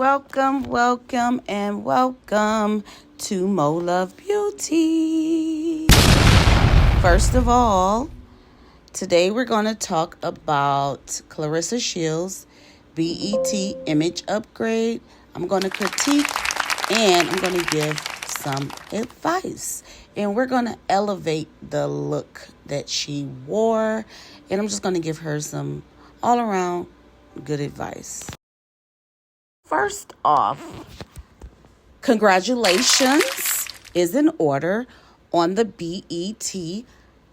welcome, and welcome to Mo Love Beauty. First of all, today we're going to talk about Claressa Shields' BET image upgrade. I'm going to critique and I'm going to give some advice. And we're going to elevate the look that she wore. And I'm just going to give her some all around good advice. First off, congratulations is in order on the BET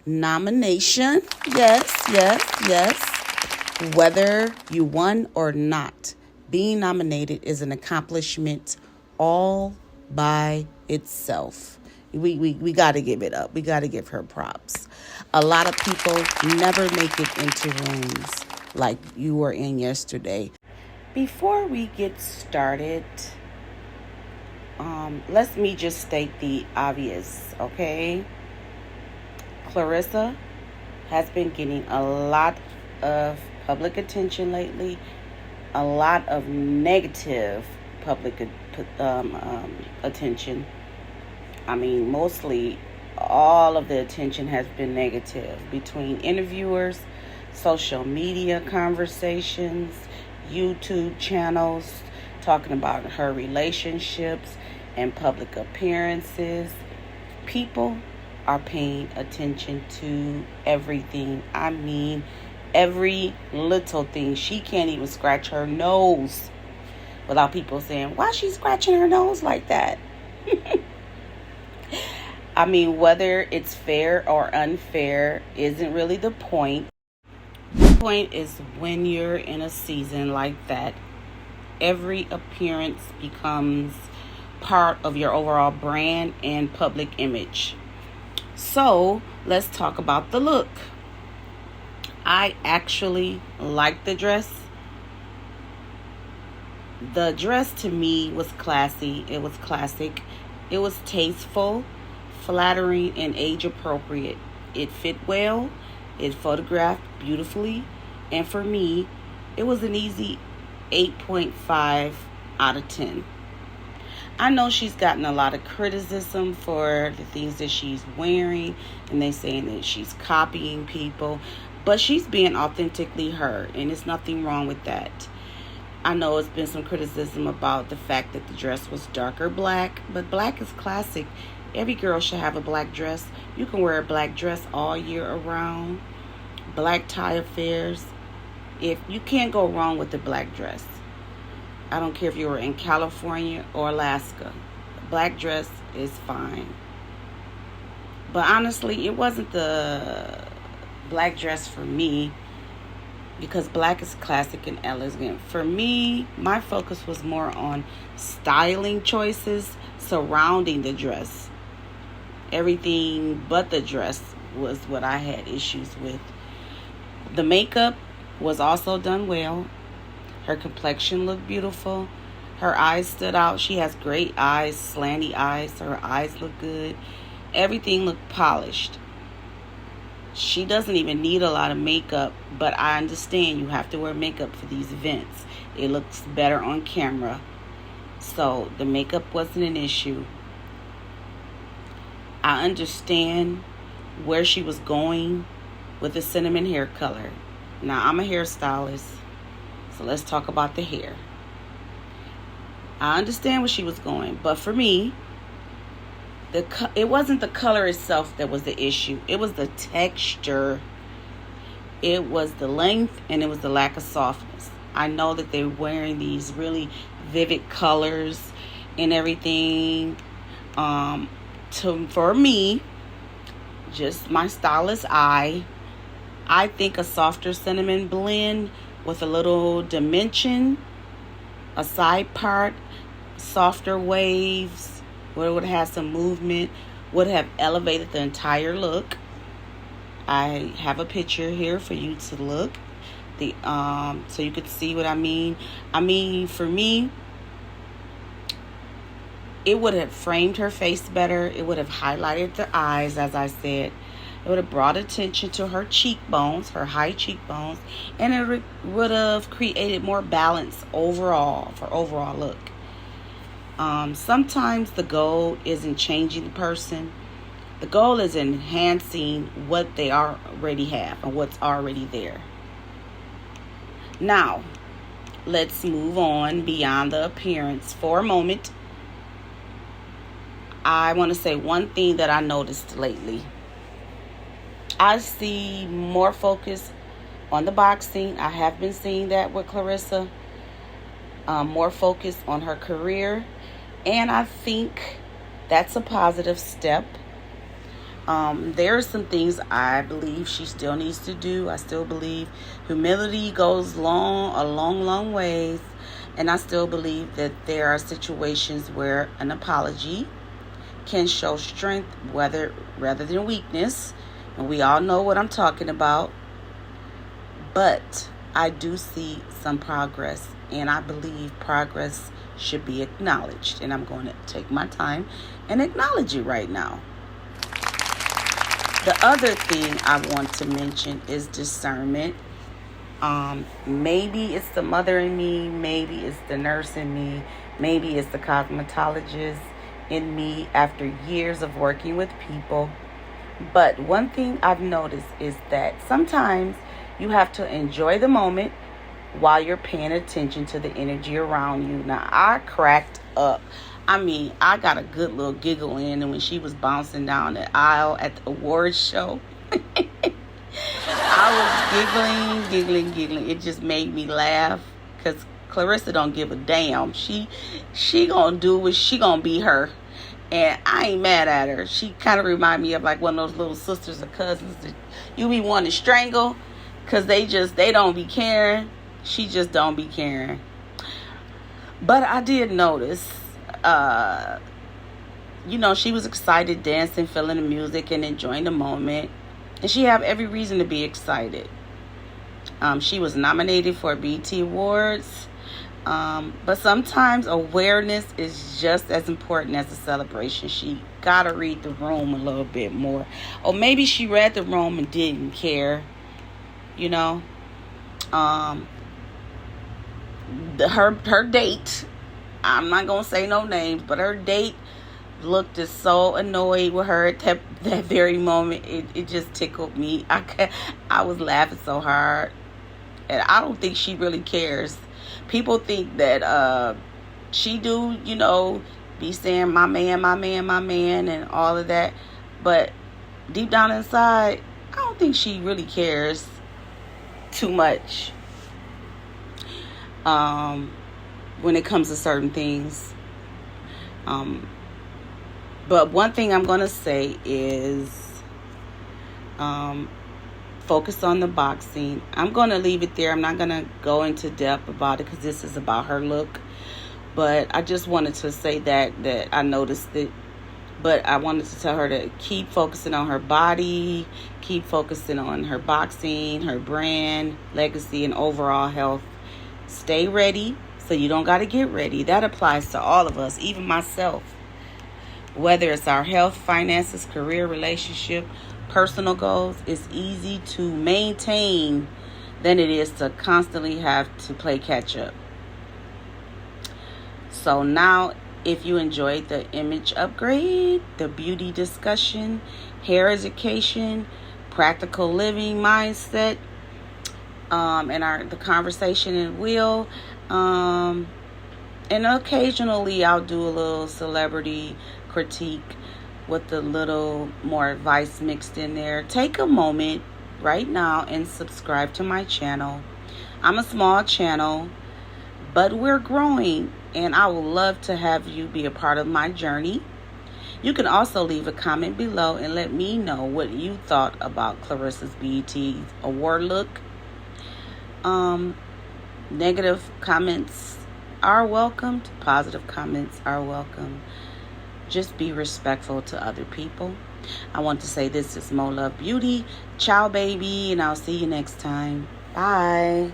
nomination. Yes. Whether you won or not, being nominated is an accomplishment all by itself. We got to give it up. We got to give her props. A lot of people never make it into rooms like you were in yesterday. Before we get started, let me just state the obvious, okay? Claressa has been getting a lot of public attention lately, a lot of negative public attention. I mean, mostly all of the attention has been negative between interviewers, social media conversations, YouTube channels, talking about her relationships and public appearances. People are paying attention to everything. I mean, every little thing. She can't even scratch her nose without people saying, why is she scratching her nose like that? I mean, whether it's fair or unfair isn't really the point. The point is when you're in a season like that, every appearance becomes part of your overall brand and public image. So let's talk about the look. I actually like the dress. The dress to me was classy. It was classic. It was tasteful, flattering, and age appropriate. It fit well. It photographed beautifully. And for me, it was an easy 8.5 out of 10. I know she's gotten a lot of criticism for the things that she's wearing, and they saying that she's copying people, but she's being authentically her, and there's nothing wrong with that. I know it's been some criticism about the fact that the dress was darker black, but black is classic. Every girl should have a black dress. You can wear a black dress all year around. Black tie affairs. If you can't go wrong with the black dress. I don't care if you were in California or Alaska. A black dress is fine. But honestly, it wasn't the black dress for me, because black is classic and elegant. For me, my focus was more on styling choices surrounding the dress. Everything but the dress was what I had issues with. The makeup was also done well. Her complexion looked beautiful. Her eyes stood out. She has great eyes, slanty eyes, so her eyes look good. Everything looked polished. She doesn't even need a lot of makeup, but I understand you have to wear makeup for these events. It looks better on camera. So the makeup wasn't an issue. I understand where she was going with the cinnamon hair color. Now, I'm a hairstylist, so let's talk about the hair. I understand where she was going, but for me, it wasn't the color itself that was the issue. It was the texture. It was the length, and it was the lack of softness. I know that they're wearing these really vivid colors and everything. For me, just my stylist eye, I think a softer cinnamon blend with a little dimension, a side part, softer waves, where it would have some movement, would have elevated the entire look. I have a picture here for you to look, so you could see what I mean. I mean, for me, it would have framed her face better. It would have highlighted the eyes, as I said. It would have brought attention to her cheekbones, her high cheekbones, and it would have created more balance overall for overall look. Sometimes the goal isn't changing the person. The goal is enhancing what they already have and what's already there. Now, let's move on beyond the appearance for a moment. I want to say one thing that I noticed lately. I see more focus on the boxing. I have been seeing that with Claressa. More focus on her career. And I think that's a positive step. There are some things I believe she still needs to do. I still believe humility goes a long ways. And I still believe that there are situations where an apology can show strength rather than weakness. And we all know what I'm talking about. But I do see some progress. And I believe progress should be acknowledged. And I'm going to take my time and acknowledge it right now. The other thing I want to mention is discernment. Maybe it's the mother in me. Maybe it's the nurse in me. Maybe it's the cosmetologist in me after years of working with people. But one thing I've noticed is that sometimes you have to enjoy the moment while you're paying attention to the energy around you. Now, I cracked up. I mean, I got a good little giggle in, and when she was bouncing down the aisle at the awards show, I was giggling. It just made me laugh because Claressa don't give a damn. She gonna do what she gonna be her, and I ain't mad at her. She kind of remind me of like one of those little sisters or cousins that you be wanting to strangle because they don't be caring. She just don't be caring. But I did notice, she was excited, dancing, feeling the music, and enjoying the moment. And she have every reason to be excited. She was nominated for BET Awards. But sometimes awareness is just as important as the celebration. She got to read the room a little bit more. Or maybe she read the room and didn't care. Her date, I'm not going to say no names, but her date looked as so annoyed with her at that very moment. It just tickled me. I was laughing so hard. And I don't think she really cares. People think that she do, be saying my man, and all of that. But deep down inside, I don't think she really cares too much when it comes to certain things. But one thing I'm going to say is focus on the boxing. I'm going to leave it there. I'm not going to go into depth about it because this is about her look. But I just wanted to say that I noticed it. But I wanted to tell her to keep focusing on her body, keep focusing on her boxing, her brand, legacy, and overall health. Stay ready so you don't got to get ready. That applies to all of us, even myself. Whether it's our health, finances, career, relationship, personal goals, it's easy to maintain than it is to constantly have to play catch up. So now, if you enjoyed the image upgrade, the beauty discussion, hair education, practical living mindset, and the conversation and wheel, and occasionally I'll do a little celebrity critique with a little more advice mixed in there. Take a moment right now and subscribe to my channel. I'm a small channel, but we're growing, and I would love to have you be a part of my journey. You can also leave a comment below and let me know what you thought about Claressa's BET award look. Negative comments are welcomed. Positive comments are welcome. Just be respectful to other people. I want to say this is Mo Love Beauty. Ciao, baby, and I'll see you next time. Bye.